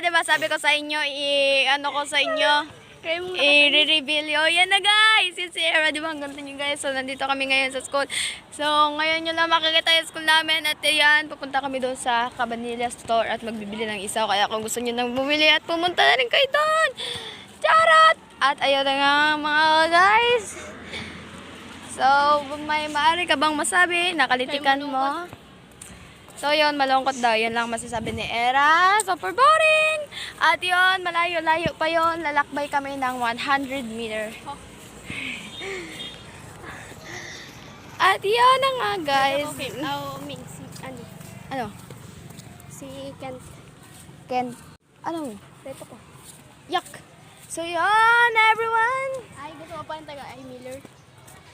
diba sabi ko sa inyo, ano ko sa inyo, i-reveal yun. Yan na guys, si Sierra, diba ang ganda nyo guys. So, nandito kami ngayon sa school. So, ngayon nyo lang makikita yung school namin. At yan, pupunta kami doon sa Cabanilla store at magbibili ng isaw. Kaya kung gusto nyo nang bumili at pumunta na rin kayo doon. Charot! At ayun na nga mga guys. So, may maaari ka bang masabi? Nakalitikan mo? So, yun, malungkot daw. Yun lang masasabi ni Era. Super boring! At yun, malayo-layo pa yun. Lalakbay kami ng 100 meter. At yun na nga, guys. Ano? Si Kent. Ken. Ano? Dito ko. Yak! So, yun, everyone! Ay, gusto ko pa yung taga ay Miller.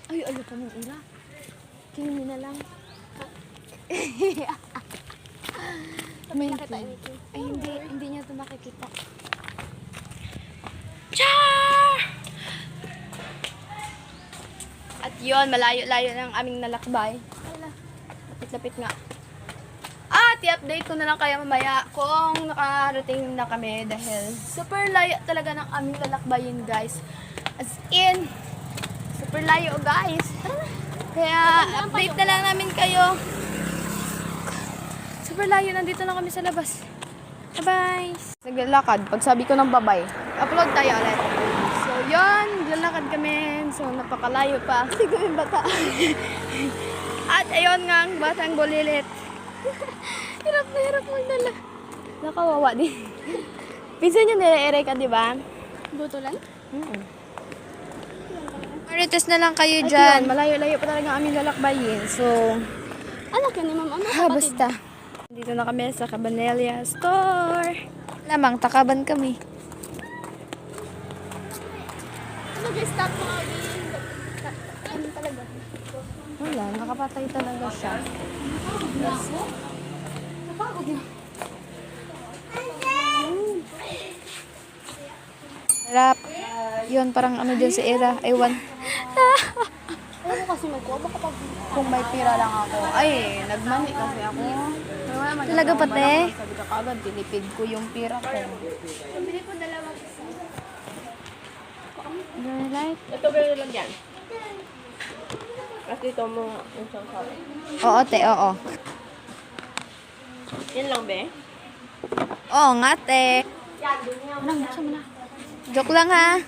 Ay, ano pa mong ira? Kimi na lang. May Nakita ni Kim. Ay, hindi niya ito makikita. Char! At yun, malayo-layo ng aming nalakbay. Lapit-lapit nga. At i-update ko na lang kayo mamaya kung nakarating na kami dahil super layo talaga ng aming lalakbayin guys. As in, super layo guys. Kaya update na lang namin kayo. Super layo, nandito lang kami sa labas. Bye-bye! Naglalakad, pag sabi ko ng babay, upload tayo ulit. So yun, naglalakad kami. So napakalayo pa. Hindi ko yung bata. At ayun nga, ang batang bulilit. Hirap na hirap magdala. Nakawawa din. Pinsan nyo nire-ere ka, di ba? Buto lang? Marites na lang kayo dyan. Malayo-layo pa talaga ang aming lalakbayin. So, Anak yun ni Ma'am. Ano kapatid? basta. Dito na kami sa Cabanilla store. Lamang, takaban kami. Ano guys, stop mo ako din. Ano talaga? Wala, nakapatay talaga siya. Napagod na. Rap. Yun, parang ano dyan sa era. Ewan. Ano kasi magkuha? Baka pag... Kung may pira lang ako. Ay, nagmani kasi ako. Talaga pati? Sabi ka kagad, tinipid ko yung pira ko. Pabili ko dalawang isa. Very light. Ito gano'n lang yan. At ito mo yung sasabi. Oo, te, oo. Yan lang, be? Oo nga, te. Anong buksan mo na? Joke lang, ha?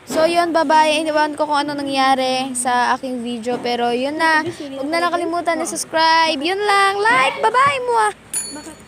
So, yun, bye-bye. Iniwan ko kung ano nangyari sa aking video. Pero, yun na. Huwag na nakalimutan na subscribe. Yun lang. Like. Bye-bye mo, ah. Bakit?